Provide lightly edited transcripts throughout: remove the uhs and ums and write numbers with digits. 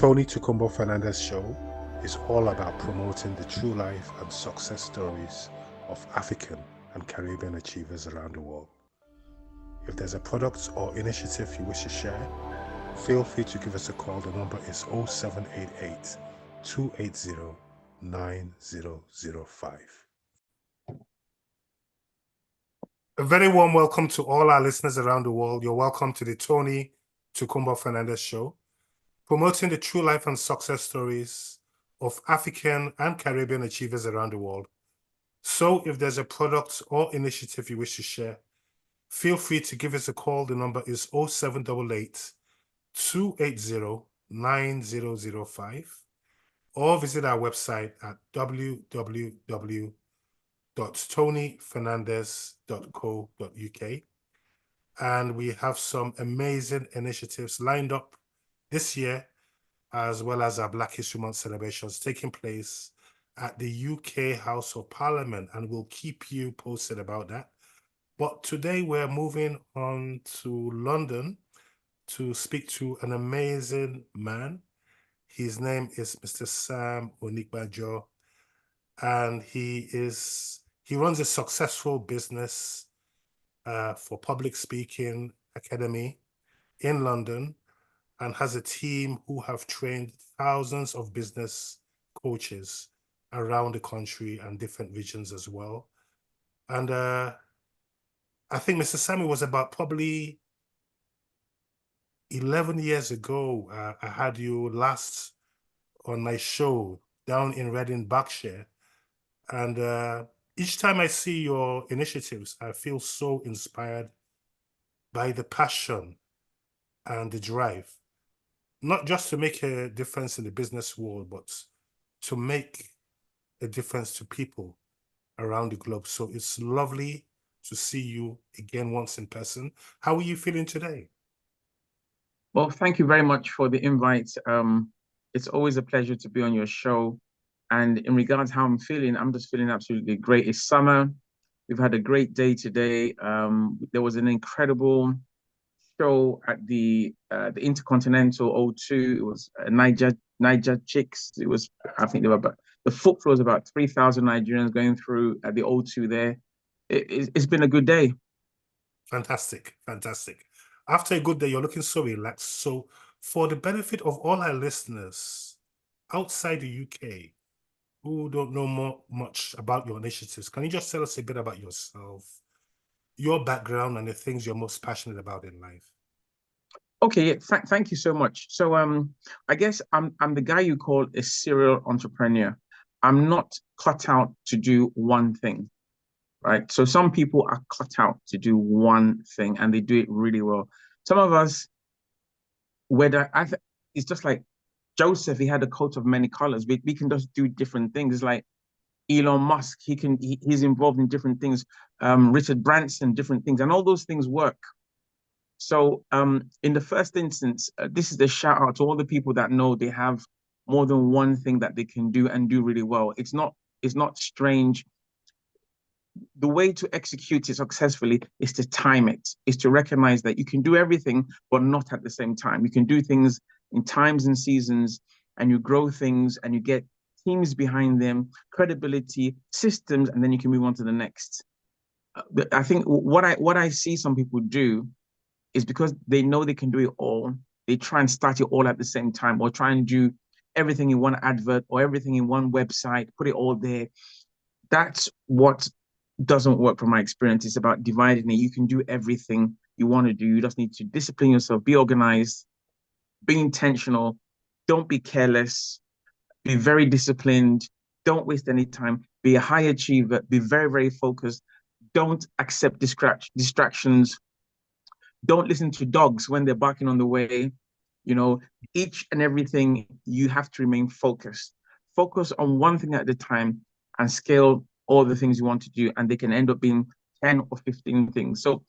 Tony Tukumbo Fernandez Show is all about promoting the true life and success stories of African and Caribbean achievers around the world. If there's a product or initiative you wish to share, feel free to give us a call. The number is 0788 280 9005. A very warm welcome to all our listeners around the world. You're welcome to the Tony Tukumbo Fernandez Show, promoting the true life and success stories of African and Caribbean achievers around the world. So if there's a product or initiative you wish to share, feel free to give us a call. The number is 0788 280 9005, or visit our website at www.tonyfernandez.co.uk. And we have some amazing initiatives lined up this year, as well as our Black History Month celebrations taking place at the UK House of Parliament, and we'll keep you posted about that. But today we're moving on to London to speak to an amazing man. His name is Mr. Sam Onigbanjo, and he runs a successful business for public speaking academy in London, and has a team who have trained thousands of business coaches around the country and different regions as well. And I think Mr. Sammy was about probably 11 years ago. I had you last on my show down in Reading, Berkshire. And each time I see your initiatives, I feel so inspired by the passion and the drive, not just to make a difference in the business world, but to make a difference to people around the globe. So it's lovely to see you again once in person. How are you feeling today? Well, thank you very much for the invite. It's always a pleasure to be on your show. And in regards to how I'm just feeling absolutely great. It's summer. We've had a great day today. There was an incredible show at the Intercontinental O2. It was Niger Chicks. It was, I think, the footfall was about 3,000 Nigerians going through at the O2 there. It's been a good day. Fantastic, fantastic. After a good day, you're looking so relaxed. So for the benefit of all our listeners outside the UK who don't know much about your initiatives, can you just tell us a bit about yourself, your background, and the things you're most passionate about in life? Okay, yeah, thank you so much. So I guess I'm the guy you call a serial entrepreneur. I'm not cut out to do one thing, right? So some people are cut out to do one thing and they do it really well. Some of us, it's just like Joseph, he had a coat of many colors. We can just do different things. It's like Elon Musk, he's involved in different things. Richard Branson, different things, and all those things work. So in the first instance, this is a shout out to all the people that know they have more than one thing that they can do and do really well. It's not strange. The way to execute it successfully is to time it, is to recognize that you can do everything, but not at the same time. You can do things in times and seasons, and you grow things and you get teams behind them, credibility, systems, and then you can move on to the next. I think what I see some people do is because they know they can do it all, they try and start it all at the same time, or try and do everything in one advert or everything in one website, put it all there. That's what doesn't work from my experience. It's about dividing it. You can do everything you want to do. You just need to discipline yourself, be organized, be intentional, don't be careless, be very disciplined, don't waste any time, be a high achiever, be very, very focused, don't accept distractions, don't listen to dogs when they're barking on the way. You know, each and everything, you have to remain focused. Focus on one thing at a time and scale all the things you want to do, and they can end up being 10 or 15 things. So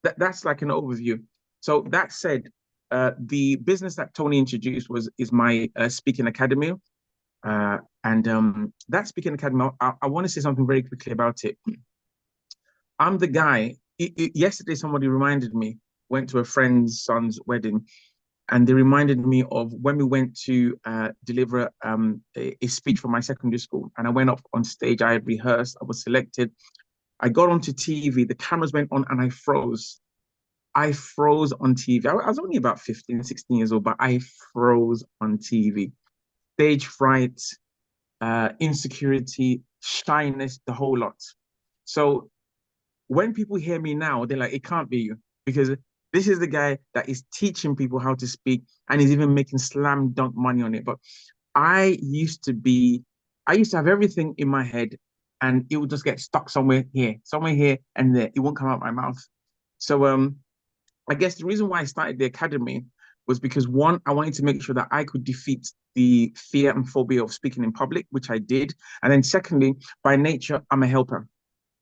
that's like an overview. So that said, the business that Tony introduced is my speaking academy. And that speaking academy, I want to say something very quickly about it. I'm the guy, yesterday somebody reminded me, went to a friend's son's wedding, And they reminded me of when we went to deliver a speech for my secondary school. And I went up on stage, I had rehearsed, I was selected. I got onto TV, the cameras went on and I froze. I froze on TV. I was only about 15, 16 years old, but I froze on TV. Stage fright, insecurity, shyness, the whole lot. So when people hear me now, they're like, it can't be you, because this is the guy that is teaching people how to speak and is even making slam dunk money on it. But I used to have everything in my head and it would just get stuck somewhere here, and there. It won't come out my mouth. So I guess the reason why I started the academy was because one, I wanted to make sure that I could defeat the fear and phobia of speaking in public, which I did. And then secondly, by nature, I'm a helper.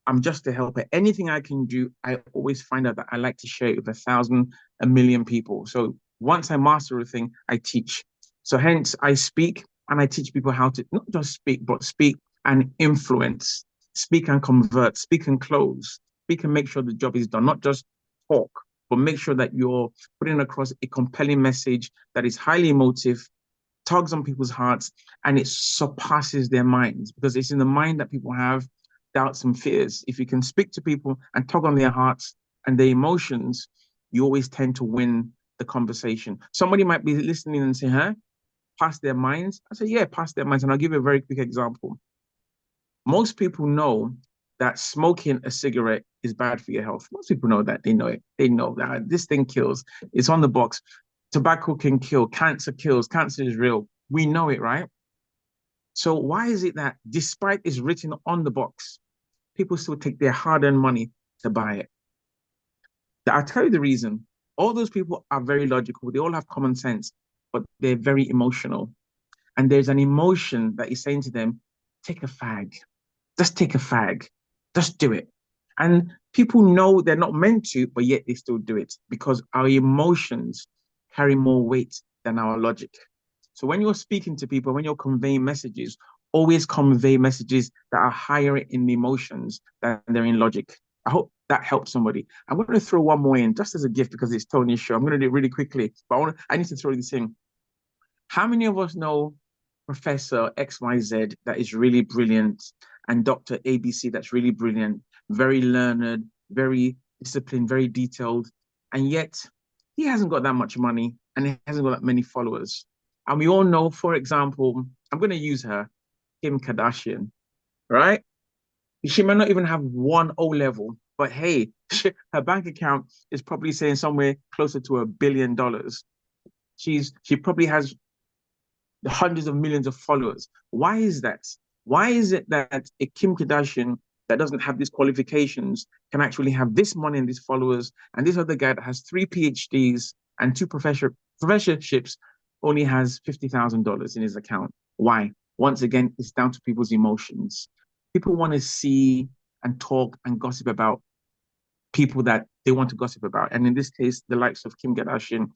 I'm just a helper. Anything I can do, I always find out that I like to share it with 1,000, a million people. So once I master a thing, I teach. So hence I speak and I teach people how to not just speak, but speak and influence, speak and convert, speak and close, speak and make sure the job is done, not just talk, but make sure that you're putting across a compelling message that is highly emotive, tugs on people's hearts, and it surpasses their minds, because it's in the mind that people have doubts and fears. If you can speak to people and tug on their hearts and their emotions, you always tend to win the conversation. Somebody might be listening and say, huh? Past their minds? I say, yeah, past their minds. And I'll give you a very quick example. Most people know that smoking a cigarette is bad for your health. Most people know that. They know it. They know that this thing kills. It's on the box. Tobacco can kill. Cancer kills. Cancer is real. We know it, right? So why is it that despite it's written on the box, people still take their hard-earned money to buy it? I'll tell you the reason. All those people are very logical. They all have common sense, but they're very emotional. And there's an emotion that is saying to them, take a fag. Just take a fag. Just do it. And people know they're not meant to, but yet they still do it because our emotions carry more weight than our logic. So when you're speaking to people, when you're conveying messages, always convey messages that are higher in the emotions than they're in logic. I hope that helps somebody. I'm going to throw one more in just as a gift because it's Tony's show. I'm going to do it really quickly, but I need to throw this in. How many of us know Professor XYZ that is really brilliant and Dr. ABC that's really brilliant, very learned, very disciplined, very detailed, and yet he hasn't got that much money and he hasn't got that many followers? And we all know, for example, I'm going to use her, Kim Kardashian, right? She might not even have one O level, but hey, her bank account is probably saying somewhere closer to $1 billion. She probably has hundreds of millions of followers. Why is that? Why is it that a Kim Kardashian that doesn't have these qualifications can actually have this money and these followers, and this other guy that has 3 PhDs and 2 professorships only has $50,000 in his account? Why? Once again, it's down to people's emotions. People want to see and talk and gossip about people that they want to gossip about. And in this case, the likes of Kim Kardashian.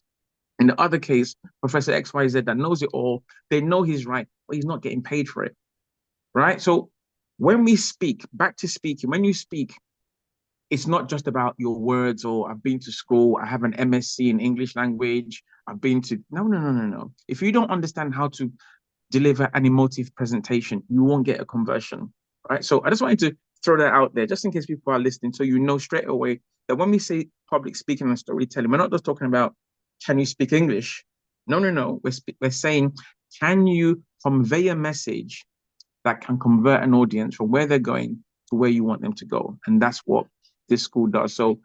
In the other case, Professor XYZ that knows it all, they know he's right, but he's not getting paid for it, right? So when we speak, back to speaking, when you speak, it's not just about your words or I've been to school, I have an MSc in English language, I've been to, no. If you don't understand how to deliver an emotive presentation, you won't get a conversion, right? So I just wanted to throw that out there, just in case people are listening, so you know straight away that when we say public speaking and storytelling, we're not just talking about, can you speak English? No. We're saying, can you convey a message that can convert an audience from where they're going to where you want them to go? And that's what this school does. So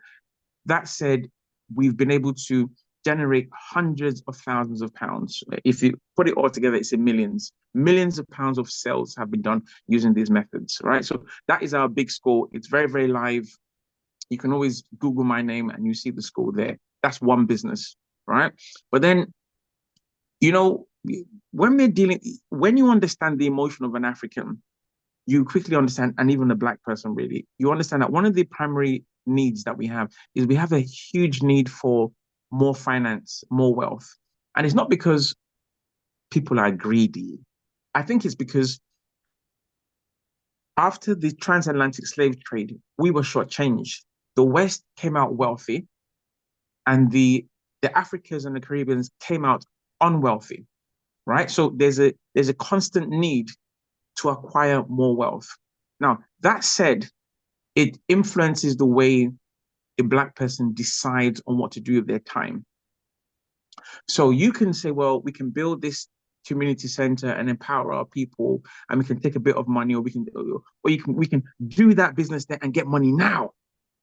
that said, we've been able to generate hundreds of thousands of pounds. If you put it all together, it's in millions. Millions of pounds of sales have been done using these methods, right? So that is our big school. It's very, very live. You can always Google my name and you see the school there. That's one business, right? But then, you know, when you understand the emotion of an African, you quickly understand, and even a Black person really, you understand that one of the primary needs that we have is we have a huge need for more finance, more wealth. And it's not because people are greedy. I think it's because after the transatlantic slave trade, we were shortchanged. The West came out wealthy and the the Africans and the Caribbeans came out unwealthy, right? So there's a constant need to acquire more wealth. Now, that said, it influences the way a Black person decides on what to do with their time. So you can say, well, we can build this community center and empower our people, and we can take a bit of money, or we can do that business there and get money now.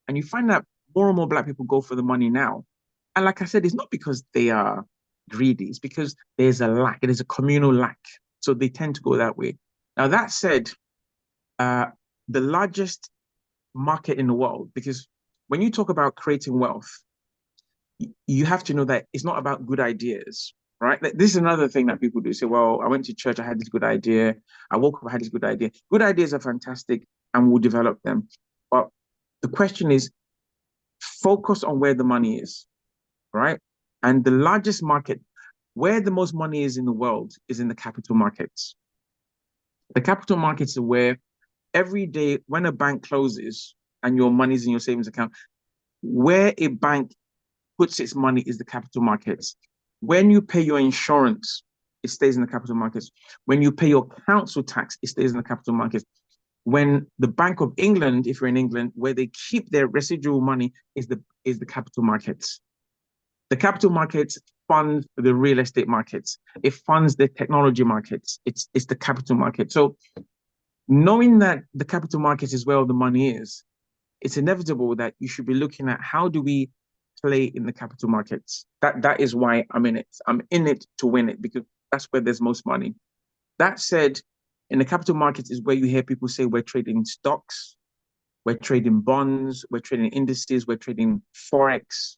And you find that more and more Black people go for the money now. And like I said, it's not because they are greedy, it's because there's a lack, it is a communal lack. So they tend to go that way. Now, that said, the largest market in the world, because when you talk about creating wealth, you have to know that it's not about good ideas, right? This is another thing that people do. Say, well, I went to church, I had this good idea. I woke up, I had this good idea. Good ideas are fantastic and we'll develop them. But the question is, focus on where the money is, right? And the largest market, where the most money is in the world, is in the capital markets. The capital markets are where every day when a bank closes and your money's in your savings account, where a bank puts its money is the capital markets. When you pay your insurance, it stays in the capital markets. When you pay your council tax, it stays in the capital markets. When the Bank of England, if you're in England, where they keep their residual money is the capital markets. The capital markets fund the real estate markets. It funds the technology markets. It's the capital market. So knowing that the capital markets is where all the money is, it's inevitable that you should be looking at how do we play in the capital markets. That is why I'm in it. I'm in it to win it, because that's where there's most money. That said, in the capital markets is where you hear people say we're trading stocks, we're trading bonds, we're trading indices, we're trading Forex,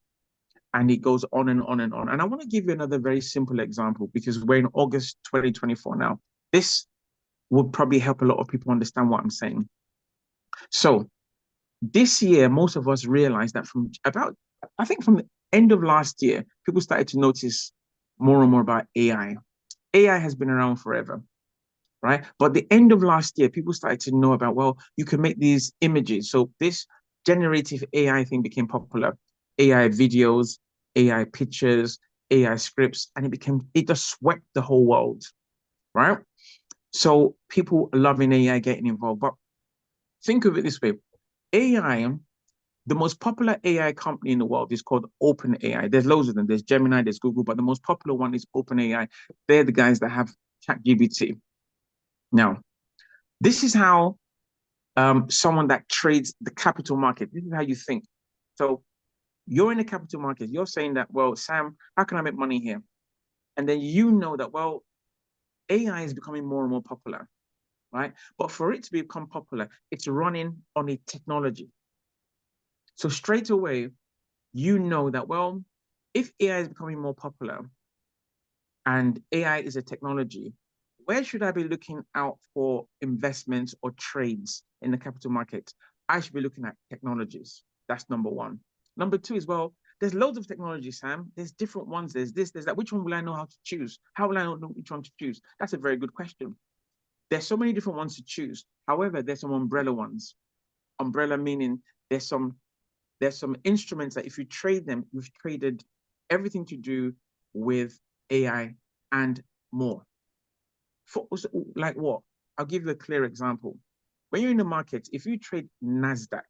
and it goes on and on and on. And I want to give you another very simple example, because we're in August 2024 now. This would probably help a lot of people understand what I'm saying. So this year, most of us realized that from the end of last year, people started to notice more and more about AI. AI has been around forever, right? But the end of last year, people started to know about, well, you can make these images. So this generative AI thing became popular. AI videos, AI pictures, AI scripts, and it just swept the whole world, right? So people loving AI, getting involved. But think of it this way. AI, the most popular AI company in the world is called OpenAI. There's loads of them. There's Gemini, there's Google, but the most popular one is OpenAI. They're the guys that have ChatGPT. Now, this is how someone that trades the capital market, this is how you think. So you're in the capital market. You're saying that, well, Sam, how can I make money here? And then you know that, well, AI is becoming more and more popular, right? But for it to become popular, it's running on a technology. So straight away, you know that, well, if AI is becoming more popular and AI is a technology, where should I be looking out for investments or trades in the capital market? I should be looking at technologies. That's number one. Number two is, well, there's loads of technology, Sam. There's different ones. There's this, there's that. Which one will I know how to choose? How will I know which one to choose? That's a very good question. There's so many different ones to choose. However, there's some umbrella ones. Umbrella meaning there's some instruments that if you trade them, you've traded everything to do with AI and more. Like what? I'll give you a clear example. When you're in the market, if you trade NASDAQ,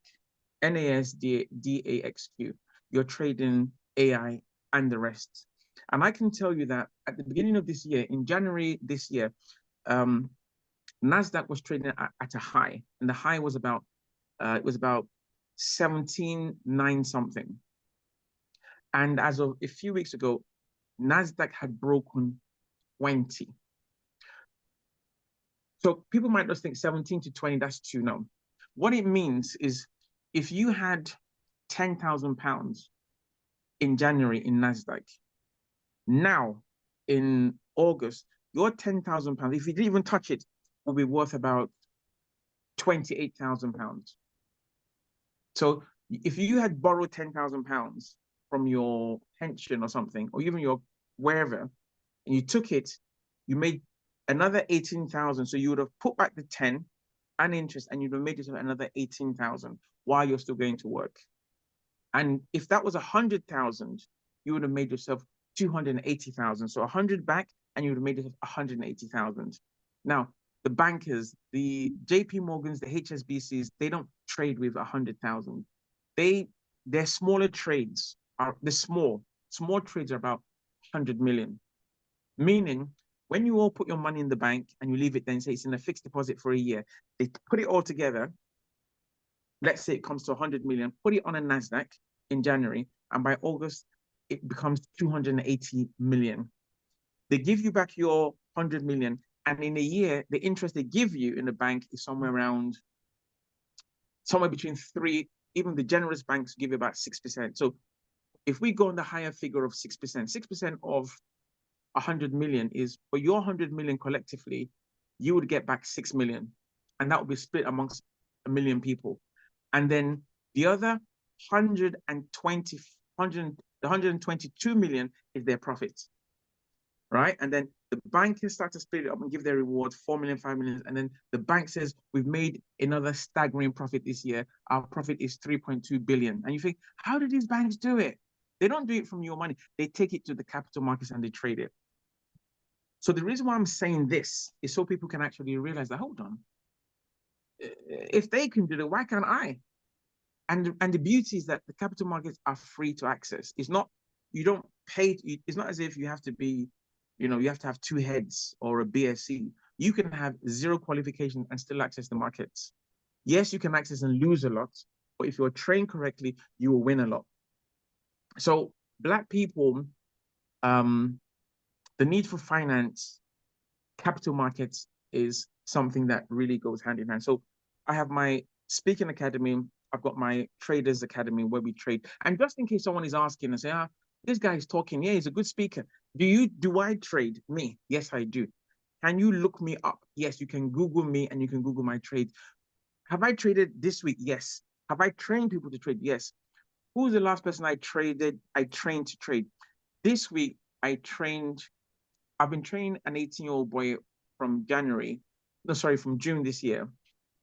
NASDAXQ, you're trading AI and the rest. And I can tell you that at the beginning of this year, in January this year, NASDAQ was trading at a high, and the high was about 17.9 something. And as of a few weeks ago, NASDAQ had broken 20. So people might just think 17 to 20, that's too low. What it means is if you had 10,000 pounds in January in NASDAQ, now in August, your 10,000 pounds, if you didn't even touch it, will be worth about 28,000 pounds. So if you had borrowed 10,000 pounds from your pension or something, or even your wherever, and you took it, you made another 18,000. So you would have put back the 10 and interest, and you'd have made yourself another 18,000 while you're still going to work. And if that was 100,000, you would have made yourself 280,000. So 100 back, and you would have made yourself 180,000. Now, the bankers, the JP Morgans, the HSBCs, they don't trade with 100,000. Their smaller trades are the small trades are about 100 million. Meaning, when you all put your money in the bank and you leave it, then say it's in a fixed deposit for a year, they put it all together. Let's say it comes to 100 million, put it on a NASDAQ in January, and by August, it becomes 280 million. They give you back your 100 million, and in a year, the interest they give you in the bank is somewhere between 3, even the generous banks give you about 6%. So if we go on the higher figure of 6%, 6% of 100 million is, for your 100 million collectively, you would get back 6 million, and that would be split amongst 1 million people. And then the other 122 million is their profit, right? And then the bankers start to split it up and give their reward, 4 million, 5 million. And then the bank says, we've made another staggering profit this year. Our profit is 3.2 billion. And you think, how do these banks do it? They don't do it from your money. They take it to the capital markets and they trade it. So the reason why I'm saying this is so people can actually realize that, hold on, if they can do it, why can't I? And the beauty is that the capital markets are free to access. It's not, you don't pay, it's not as if you have to be, you have to have 2 heads or a BSc. You can have 0 qualification and still access the markets. Yes, you can access and lose a lot, but if you're trained correctly, you will win a lot. So Black people, the need for finance, capital markets is something that really goes hand in hand. So I have my speaking academy. I've got my traders academy where we trade. And just in case someone is asking and say, this guy is talking. Yeah, he's a good speaker. Do I trade? Me? Yes, I do. Can you look me up? Yes, you can Google me and you can Google my trade. Have I traded this week? Yes. Have I trained people to trade? Yes. Who's the last person I trained to trade? This week, I've been training an 18-year-old boy from June this year.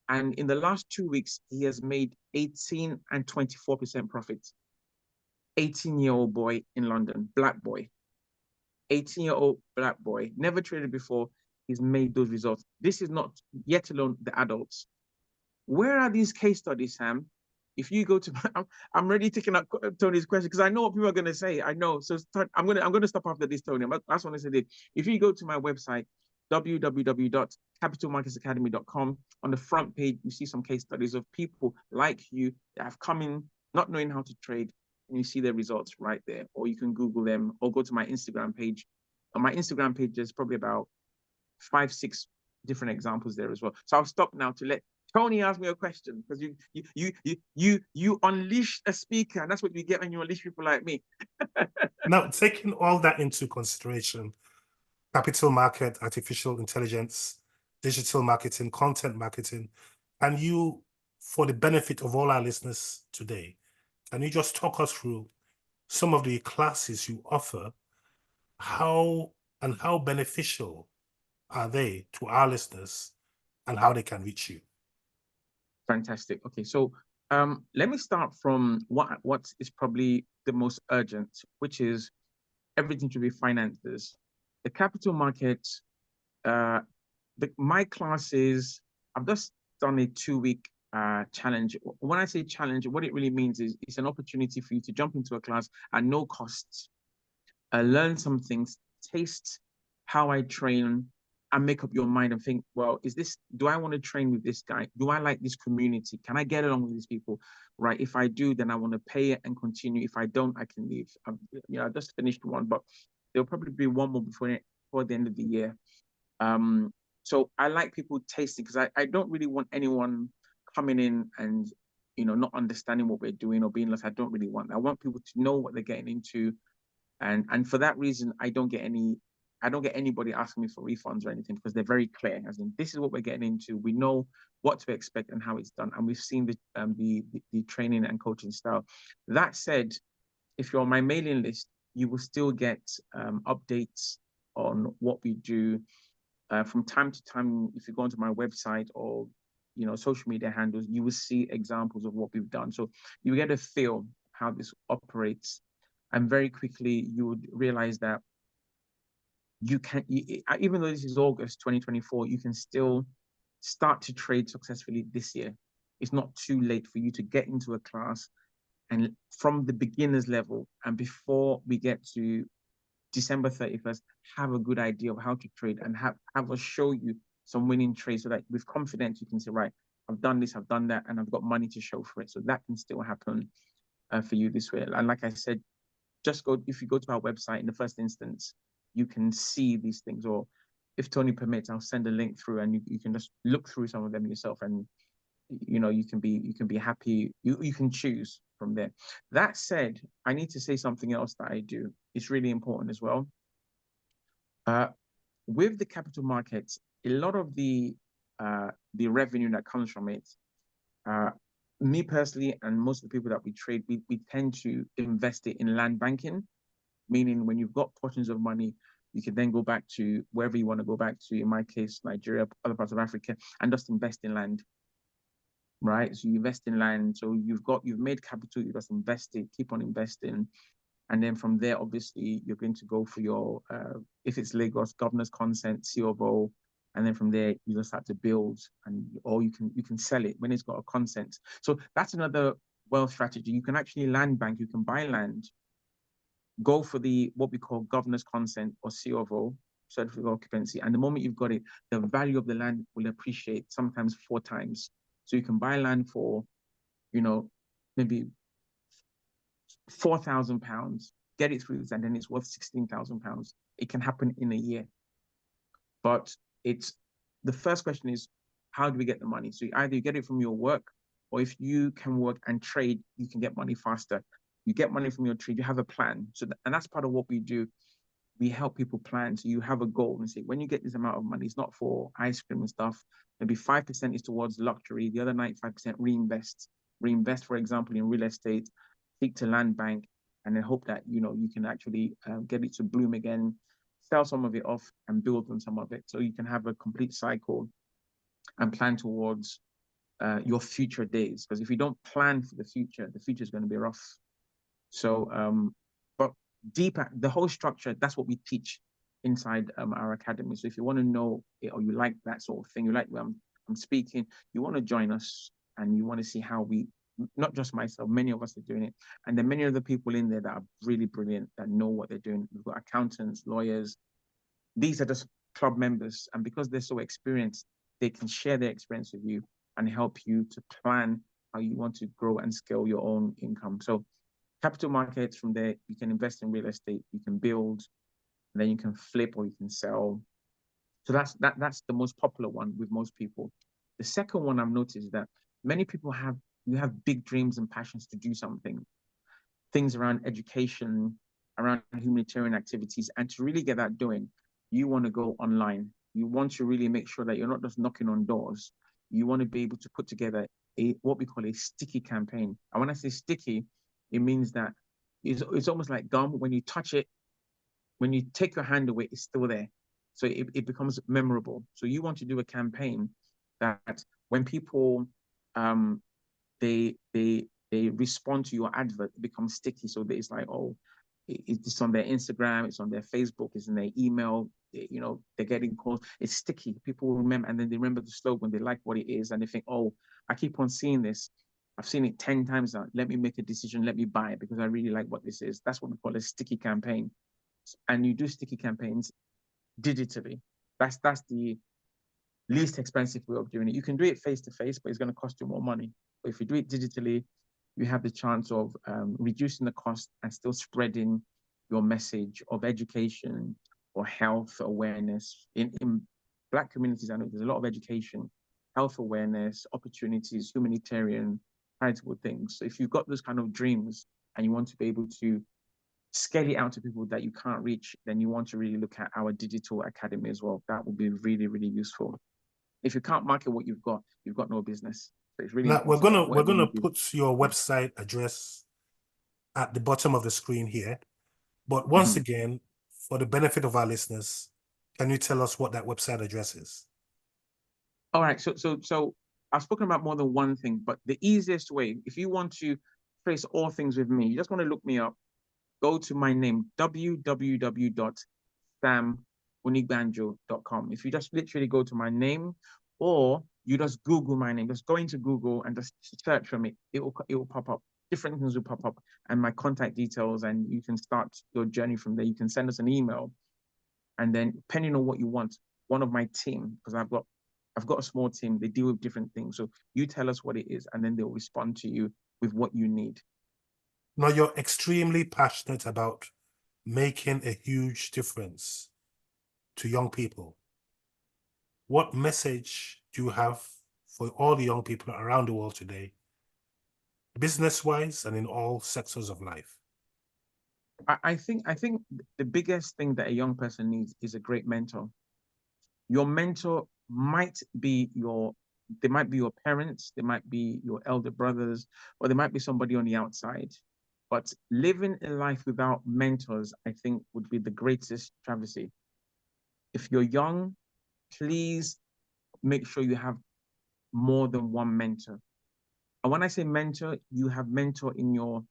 And in the last 2 weeks, he has made 18 and 24% profit. 18-year-old boy in London, Black boy. 18-year-old Black boy, never traded before. He's made those results. This is not, yet alone, the adults. Where are these case studies, Sam? If you go to, I'm already taking up Tony's question because I know what people are going to say. I know. So I'm going to stop after this, Tony. That's what I said. If you go to my website, www.capitalmarketsacademy.com, on the front page, you see some case studies of people like you that have come in not knowing how to trade, and you see their results right there. Or you can Google them, or go to my Instagram page. On my Instagram page, there's probably about 5-6 different examples there as well. So I'll stop now to let Tony ask me a question, because you unleash a speaker, and that's what you get when you unleash people like me. Now, taking all that into consideration, capital market, artificial intelligence, digital marketing, content marketing, and you, for the benefit of all our listeners today, can you just talk us through some of the classes you offer? How beneficial are they to our listeners, and how they can reach you? Fantastic. Okay, so let me start from what is probably the most urgent, which is everything to be finances. The capital market, my classes, I've just done a 2-week challenge. When I say challenge, what it really means is it's an opportunity for you to jump into a class at no cost, learn some things, taste how I train, and make up your mind and think, well, do I want to train with this guy? Do I like this community? Can I get along with these people? Right? If I do, then I want to pay it and continue. If I don't, I can leave. I just finished one, but there'll probably be one more before the end of the year. So I like people tasting, because I don't really want anyone coming in and, not understanding what we're doing or being lost. I don't really want that. I want people to know what they're getting into. And for that reason, I don't get anybody asking me for refunds or anything, because they're very clear, as in, this is what we're getting into. We know what to expect and how it's done, and we've seen the training and coaching style. That said, if you're on my mailing list, you will still get updates on what we do from time to time. If you go onto my website or social media handles, you will see examples of what we've done, so you get a feel how this operates. And very quickly, you would realize that you can, even though this is August 2024, you can still start to trade successfully this year. It's not too late for you to get into a class and from the beginner's level, and before we get to December 31st, have a good idea of how to trade and have us show you some winning trades so that with confidence you can say, right, I've done this, I've done that, and I've got money to show for it. So that can still happen for you this way. And like I said, just go, if you go to our website in the first instance, you can see these things, or if Tony permits, I'll send a link through and you can just look through some of them yourself, and you can be happy. You can choose from there. That said, I need to say something else that I do. It's really important as well. With the capital markets, a lot of the revenue that comes from it, me personally, and most of the people that we trade, we tend to invest it in land banking, meaning when you've got portions of money, you can then go back to wherever you want to go back to, in my case, Nigeria, other parts of Africa, and just invest in land, right? So you invest in land. So you've made capital, you just invest it, keep on investing. And then from there, obviously, you're going to go for your, if it's Lagos, governor's consent, C of O, and then from there, you just start to build, and or you can sell it when it's got a consent. So that's another wealth strategy. You can actually land bank, you can buy land, go for the what we call governor's consent or C of O, certificate of occupancy. And the moment you've got it, the value of the land will appreciate sometimes 4 times. So you can buy land for, maybe £4,000, get it through, and then it's worth £16,000. It can happen in a year. But the first question is, how do we get the money? So either you get it from your work, or if you can work and trade, you can get money faster. You get money from your trade, you have a plan. And that's part of what we do. We help people plan. So you have a goal and say, when you get this amount of money, it's not for ice cream and stuff. Maybe 5% is towards luxury. The other 95% reinvest. Reinvest, for example, in real estate, seek to land bank, and then hope that, you can actually get it to bloom again, sell some of it off and build on some of it. So you can have a complete cycle and plan towards your future days. Because if you don't plan for the future is going to be rough. So, but deeper, the whole structure, that's what we teach inside our academy. So if you want to know it, or you like that sort of thing, you like where I'm speaking, you want to join us, and you want to see how we, not just myself, many of us are doing it. And there are many other people in there that are really brilliant, that know what they're doing. We've got accountants, lawyers. These are just club members. And because they're so experienced, they can share their experience with you and help you to plan how you want to grow and scale your own income. So capital markets, from there, you can invest in real estate, you can build, and then you can flip or you can sell. So that's the most popular one with most people. The second one I've noticed is that many people have big dreams and passions to do something, things around education, around humanitarian activities, and to really get that doing, you want to go online. You want to really make sure that you're not just knocking on doors. You want to be able to put together what we call a sticky campaign. And when I say sticky, it means that it's almost like gum. When you touch it, when you take your hand away, it's still there. So it becomes memorable. So you want to do a campaign that when people they respond to your advert, it becomes sticky. So that it's like, oh, it's on their Instagram, it's on their Facebook, it's in their email, they're getting calls. It's sticky. People will remember, and then they remember the slogan, they like what it is, and they think, oh, I keep on seeing this. I've seen it 10 times now. Let me make a decision. Let me buy it because I really like what this is. That's what we call a sticky campaign. And you do sticky campaigns digitally. That's the least expensive way of doing it. You can do it face to face, but it's going to cost you more money. But if you do it digitally, you have the chance of reducing the cost and still spreading your message of education or health awareness. In Black communities, I know there's a lot of education, health awareness, opportunities, humanitarian, charitable things. So if you've got those kind of dreams and you want to be able to scale it out to people that you can't reach, then you want to really look at our digital academy as well. That would be really, really useful. If you can't market what you've got no business. So it's really Now we're important. gonna put your website address at the bottom of the screen here. But once again, for the benefit of our listeners, can you tell us what that website address is? All right. So I've spoken about more than one thing, but the easiest way, if you want to trace all things with me, you just want to look me up. go to my name, www.samonigbanjo.com. If you just literally go to my name, or you just Google my name, just go into Google and just search for me, it will pop up. Different things will pop up, and my contact details, and you can start your journey from there. You can send us an email, and then depending on what you want, one of my team, because I've got a small team, they deal with different things. So you tell us what it is, and then they'll respond to you with what you need. Now, you're extremely passionate about making a huge difference to young people. What message do you have for all the young people around the world today, business-wise and in all sectors of life? I think the biggest thing that a young person needs is a great mentor. Your mentor might be they might be your parents, they might be your elder brothers, or they might be somebody on the outside. But living a life without mentors, I think, would be the greatest travesty. If you're young, please make sure you have more than one mentor. And when I say mentor, you have mentor in your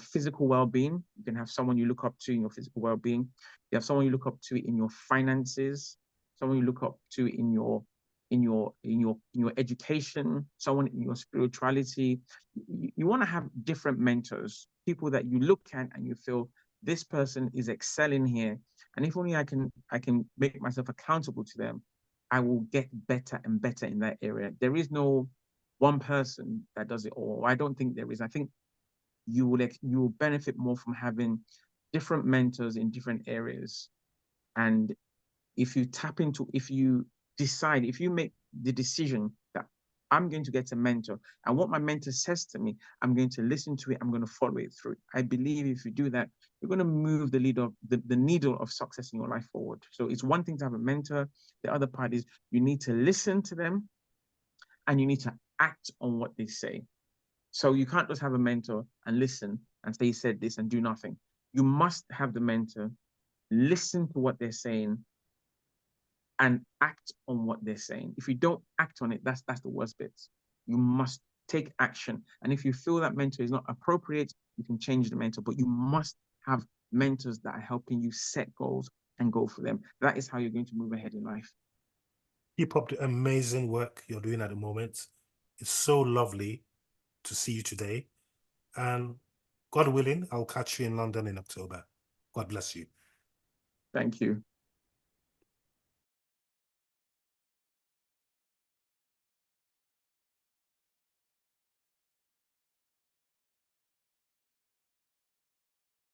physical well-being. You can have someone you look up to in your physical well-being. You have someone you look up to in your finances, someone you look up to in your education, someone in your spirituality. You want to have different mentors, people that you look at and you feel this person is excelling here. And if only I can make myself accountable to them, I will get better and better in that area. There is no one person that does it all. I don't think there is. I think you will benefit more from having different mentors in different areas. And if you make the decision that I'm going to get a mentor, and what my mentor says to me, I'm going to listen to it, I'm going to follow it through. I believe if you do that, you're going to move the needle of success in your life forward. So it's one thing to have a mentor. The other part is you need to listen to them, and you need to act on what they say. So you can't just have a mentor and listen and say, he said this, and do nothing. You must have the mentor, listen to what they're saying, and act on what they're saying. If you don't act on it, that's the worst bit. You must take action. And if you feel that mentor is not appropriate, you can change the mentor, but you must have mentors that are helping you set goals and go for them. That is how you're going to move ahead in life. Keep up the amazing work you're doing at the moment. It's so lovely to see you today. And God willing, I'll catch you in London in October. God bless you. Thank you.